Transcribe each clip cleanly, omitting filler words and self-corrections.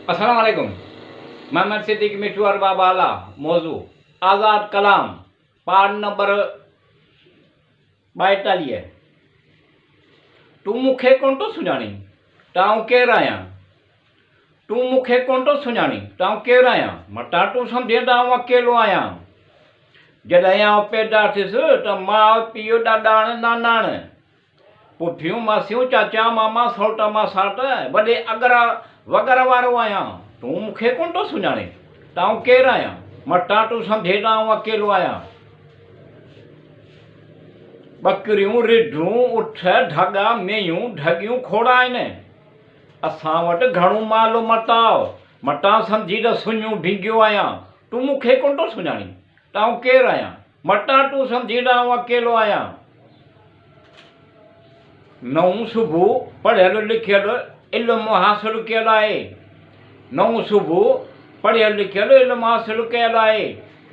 अस्सलाम वालेकुम। मोहम्मद सिद्दीक मिठू अरबाब आला मौजू आज़ाद कलाम पार्ट नंबर 42। तू मुखे कोन तो सुञाणी ताऊं केरु आहियां। तू मुखे कोन तो सुञाणी ताऊं केरु आहियां। मटा तूं सम्झे त आऊं अकेलो आहियां। जॾहिं आउं पैदा थियुसि त माउ पीउ ॾाॾाण नानाण पुफियूं मासियूं चाचा मामा सौट मासाट वॾे अगर वगर वारो आहियां। तूं मूंखे कोन थो सुञाणे त आऊं केरु आहियां। मटां तूं सम्झे त आऊं अकेलो आहियां। ॿकरियूं रिढूं उठ ढगा मेयूं ढगियूं खोड़ा आहिनि। असां वटि घणो माल मटाओ मटां सम्झी त सुञूं भीगियो आहियां। तूं मूंखे कोन थो सुञाणी त आऊं केरु आहियां। मटां तूं सम्झी त आऊं अकेलो आहियां। नऊं सुबुह पढ़ियल लिखियल इल्मु हासिलु कयल आहे। नऊं सुबुह पढ़ियल लिखियल इल्मु हासिलु कयल आहे।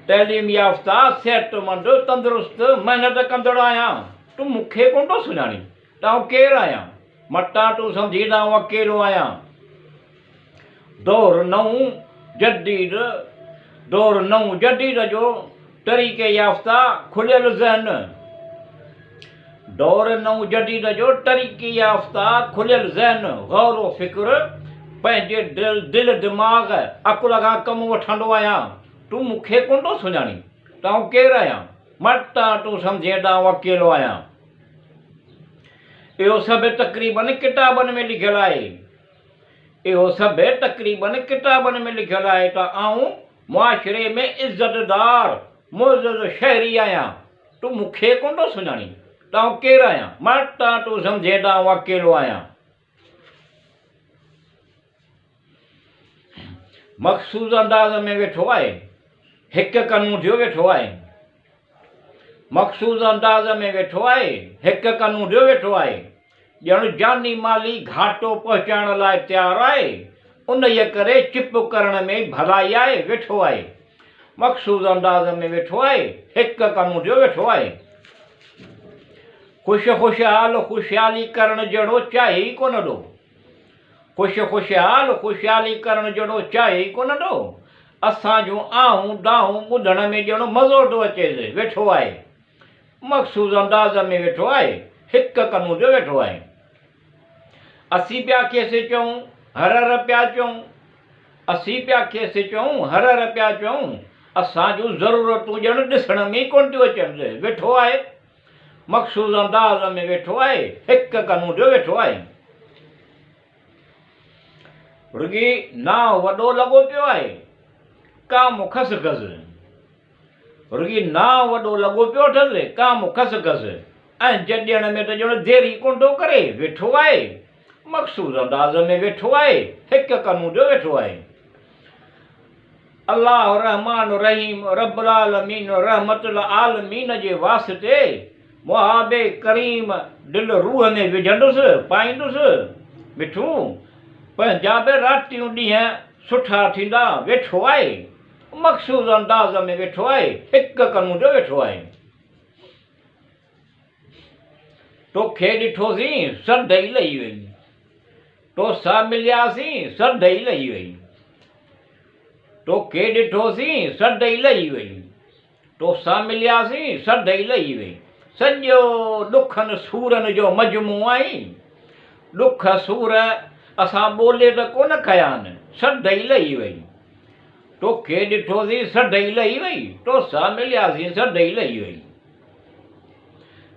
तइलीम याफ़्ता सिहतमंद तंदुरुस्त महिनत कंदड़ आहियां। तूं मूंखे कोन थो सुञाणी त आऊं केरु आहियां। मटां तूं सम्झी त आऊं अकेलो आहियां। दौर नऊं जदीद जो तरीक़े याफ़्ता खुलियल ज़हन। दौर नऊं जदीद जो तरीक़े याफ़्ता खुलियल ज़हन गौर फ़िक्र पंहिंजे दिलि दिमाग़ अकुल खां कमु वठंदो आहियां। तूं मूंखे कोन थो सुञाणी त आऊं केरु आहियां। मटां तूं सम्झे त आऊं अकेलो आहियां। इहो सभु तक़रीबन किताबनि में लिखियलु आहे। इहो सभु तक़रीबन किताबनि में लिखियलु आहे त आऊं मुआशिरे में इज़तदार मुअज़्ज़ज़ शहरी आहियां। तूं मूंखे कोन थो सुञाणी त आऊं केरु आहियां। मटां तूं सम्झे त आऊं अकेलो आहियां। मख़सूस अंदाज़ में वेठो आहे हिकु कनूं थियो वेठो आहे। मख़सूस अंदाज़ में वेठो आहे हिकु कनूं थियो वेठो आहे। ॼण जानी माली घाटो पहुचाइण लाइ तयारु आहे। उन जे करे चिप करण में भलाई आहे वेठो आहे। मख़सूस अंदाज़ में वेठो आहे हिकु कनूं थियो वेठो आहे। ख़ुशहाली करण जहिड़ो चाहे ई कोन ॾो। ख़ुशहाली करण जहिड़ो चाहे ई कोन ॾो। असां जूं आऊं दाऊं ॿुधण में ॼण मज़ो थो अचेसि वेठो आहे। मख़सूस अंदाज़ में वेठो आहे हिकु कनूं थियो वेठो आहे। असीं पिया खेसि चऊं हर पिया चऊं। असीं पिया खेसि चऊं हर पिया चऊं। असां जूं ज़रूरतूं ॼण ॾिसण में ई कोन थियूं अचनि वेठो आहे। मख़सूस अंदाज़ में वेठो आहे हिकु कनूं थियो वेठो आहे। रुॻी नाव वॾो लॻो पियो आहे काम खसखस। रुॻी नाव वॾो लॻो पियो अथसि काम खसखस ऐं जॾियण में त ॼण देरी कोन थो करे वेठो आहे। मख़सूस अंदाज़ में वेठो आहे हिकु कनूं थियो वेठो आहे। अल्लाह रहमान रहीम रब्बुल आलमीन रहमतुल आलमीन जे वास्ते मुहाबे करीम दिलि रूह में विझंदुसि पाईंदुसि। मिठू पंहिंजा बि रातियूं ॾींहं सुठा थींदा वेठो आहे। मख़सूस अंदाज़ में वेठो आहे हिकु कनूं थियो वेठो आहे। तोखे ॾिठोसीं सदई लही वई। तोसां मिलियासीं सदई लही वई। तोखे ॾिठोसीं सदई लही वई। तोसां मिलियासीं सदई लही वई। सॼो ॾुखनि सूरनि जो मजमू आहीं। ॾुख सूर असां ॿोले त कोन कया आहिनि सदई लही वई। तोखे ॾिठोसीं सदई लही वई। तोसां मिलियासीं सदई लही वई।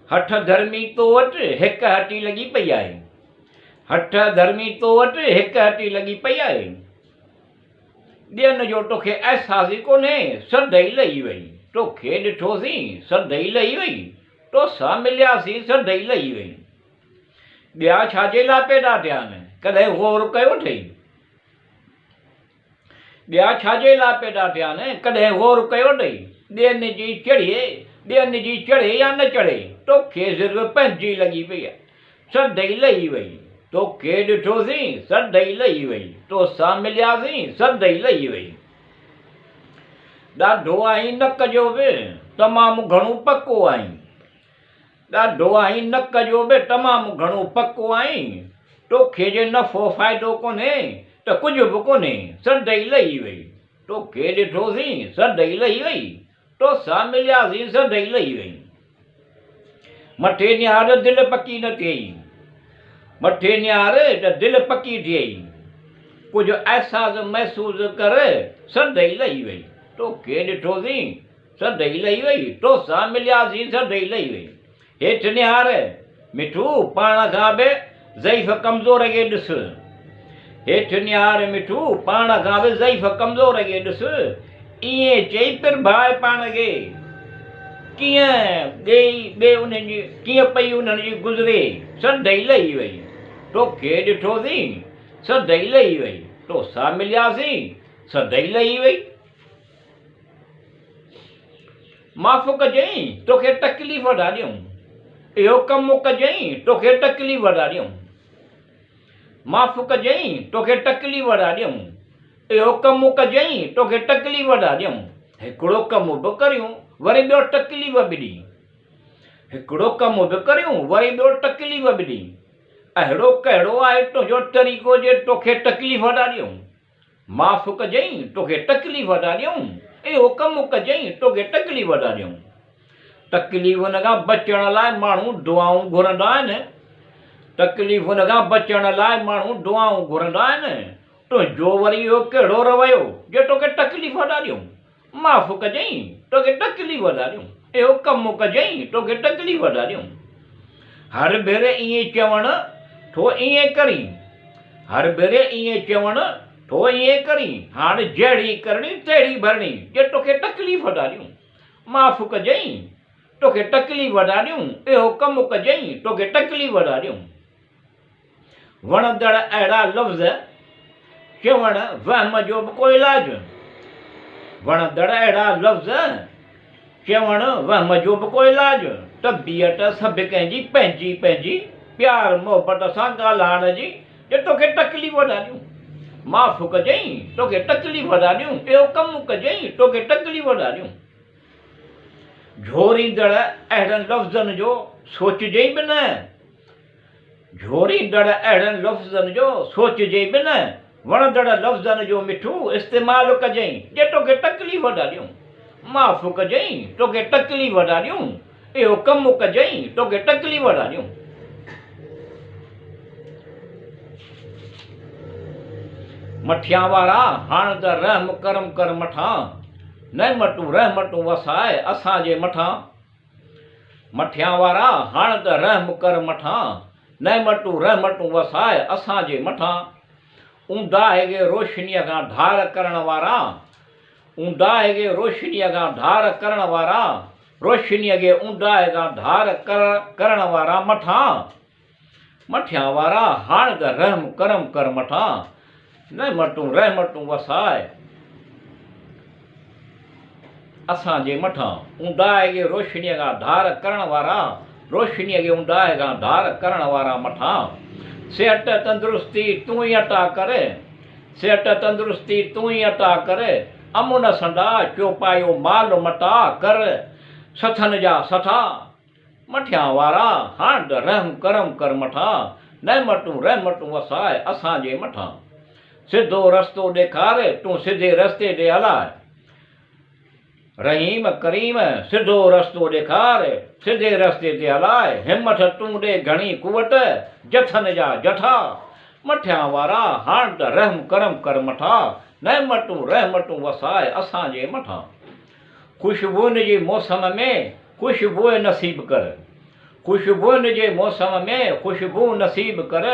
हठ धर्मी तो वटि हिकु हटी लॻी पई आहे। हठ धर्मी तो वटि हिकु हटी लॻी पई आहे। ॿियनि जो तोखे अहसास ई कोन्हे सदई लही वई। तोखे ॾिठोसीं सदई लही वई। तोसां मिलियासीं सदई लही वई। ॿिया छाजे लाइ पैदा थिया आहिनि कॾहिं गौर कयो अथई। ॿिया छाजे लाइ पैदा थिया आहिनि कॾहिं गौर कयो अथई। ॿियनि जी चढ़े या न चढ़े तोखे सिर्फ़ु पंहिंजी लॻी पई आहे सदई लही वई। तोखे ॾिठोसीं सदई लही वई। तोसां मिलियासीं सदई लही वई। ॾाढो आहीं नक जो बि तमामु घणो पको आहीं। ॾाढो आहीं नक जो बि तमामु घणो पको आहीं। तोखे जे नफ़ो फ़ाइदो कोन्हे त कुझु बि कोन्हे, सॾ ई लही वई। तोखे ॾिठोसीं सॾ ई लही वई, तोसां मिलियासीं सॾ ई लही वई। मथे निहार दिलि पकी न थियई, मथे निहार त दिलि पकी थियई। कुझु अहसास महसूसु कर, सॾ ई लही वई। तोखे ॾिठोसीं सॾ ई लही वई, तोसां मिलियासीं सॾ ई लही वई। हेठि निहार मिठू, पाण खां बि ज़ईफ़ कमज़ोर खे ॾिस। हेठि निहार मिठू, पाण खां बि ज़ईफ़ कमज़ोर खे ॾिस। ईअं चई प्रभाए पाण खे, कीअं पई उन्हनि जी गुज़रे, सॾ ई लही वई। तोखे ॾिठोसीं सॾ ई लही वई, तोसां मिलियासीं सॾ ई लही वई। माफ़ कजई तोखे तकलीफ़ था ॾियूं, इहो कमु कजई तोखे तकलीफ़ था ॾियूं। माफ़ कजई तोखे तकलीफ़ था ॾियूं, इहो कमु कजई तोखे तकलीफ़ था ॾियूं। हिकिड़ो कमु बि करियूं वरी ॿियो तकलीफ़ बि ॾी, हिकिड़ो कमु बि करियूं वरी ॿियो तकलीफ़ बि ॾी। अहिड़ो कहिड़ो आहे तुंहिंजो तरीक़ो जे तोखे तकलीफ़ था ॾियूं। माफ़ कजई तोखे तकलीफ़ था ॾियूं, इहो कमु कजई तोखे तकलीफ़ था ॾियूं। तकलीफ़ुनि खां बचण लाइ माण्हू दुआऊं घुरंदा आहिनि, तकलीफ़ुनि खां बचण लाइ माण्हू दुआऊं घुरंदा आहिनि। तुंहिंजो वरी इहो कहिड़ो रवैयो जे तोखे तकलीफ़ था ॾियूं। माफ़ कजई तोखे तकलीफ़ था ॾियूं, इहो कमु कजई तोखे तकलीफ़ था ॾियूं। हर भेरे ईअं चवण थो ईअं करी, हर भेरे ईअं चवण थो ईअं करी। हाणे जहिड़ी करणी तहिड़ी भरणी जे तोखे तकलीफ़ था ॾियूं। माफ़ कजई तोखे तकलीफ़ था ॾियूं, इहो कमु कजई तोखे तकलीफ़ था ॾियूं। वणंदड़ अहिड़ा लफ़्ज़ चवण वहम जो बि को इलाजु, वणंदड़ अहिड़ा लफ़्ज़ चवण वहम जो बि को इलाजु। तबियत सभु कंहिंजी पंहिंजी पंहिंजी, प्यार मोहबत सां ॻाल्हाइण जी जे तोखे तकलीफ़ था ॾियूं। माफ़ कजई तोखे तकलीफ़ था ॾियूं, इहो कमु कजई तोखे तकलीफ़ था ॾियूं। झोरींदड़ अहिड़नि लफ़्ज़नि जो सोचिजई बि न, झोरींदड़ अहिड़नि लफ़्ज़नि जो सोचिजई बि न। वणंदड़ लफ़्ज़नि जो मिठू इस्तेमालु कजई जे तोखे तकलीफ़ था ॾियूं। माफ़ कजई तोखे तकलीफ़ था ॾियूं, इहो कमु कजई तोखे तकलीफ़ था ॾियूं। मठियां वारा हाणे त रहम करम कर मठां, नहमतूं रहमतूं वसाए असांजे मथां। मठियां वारा हाणे त रहम कर मठां, नहमतूं रहमतूं वसाए असांजे मथां। ऊंदाहे खे रोशनीअ खां धार करण वारा, ऊंदाहे खे रोशनीअ खां धार करण वारा, रोशनीअ खे ऊंदाहे खां धार करण वारा मथां। मठियां वारा हाणे त रहम करम कर मठां, नहमतूं रहमतूं वसाए असांजे मथां। ऊंदाहे खे रोशनीअ खां धार करण वारा, रोशनीअ खे ऊंदाहे खां धार करण वारा मथां। सिहत तंदुरुस्ती तूं ई अता कर, सिहत तंदुरुस्ती तूं ई अता कर। अमुन संदा चौपायो माल मता कर, सथन जा सथा। मठियां वारा हाणे त रहम करम कर मठां, नहमतूं रहमतूं वसाए असांजे मथां। सिधो रस्तो ॾेखार तूं सिधे रस्ते ते हलाए, रहीम करीम सिधो रस्तो ॾेखार सिधे रस्ते ते हलाए। हिमत तूं ॾे घणी कुवत, जथन जा जथा। मठियां वारा हाणे त रहम करम कर मठां, नहमतूं रहमतूं वसाए असांजे मथां। ख़ुशबूनि जे मौसम में ख़ुशबू नसीब कर, ख़ुशबूनि जे मौसम में ख़ुशबू नसीब कर।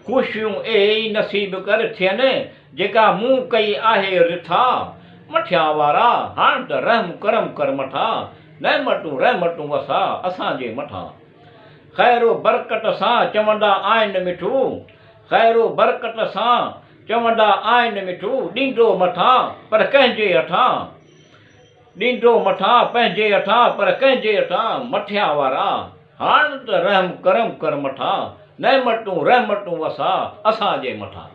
ख़ुशियूं ई नसीब कर थियनि जेका मूं कई आहे रिथा। मठियां वारा हाणे त रहम करम कर मठां, नहमतूं रहमतूं वसा असांजे मथां। ख़ैरो बरकत सां चवंदा आहिनि मिठू, ख़ैरो बरकत सां चवंदा आहिनि मिठू। ॾींदो मथां पर कंहिंजे हथां, ॾींदो मथां पंहिंजे हथां पर कंहिंजे हथां। मठियां वारा हाणे त रहम करम कर मठां, नहमतूं रहमतूं वसा असांजे मथां।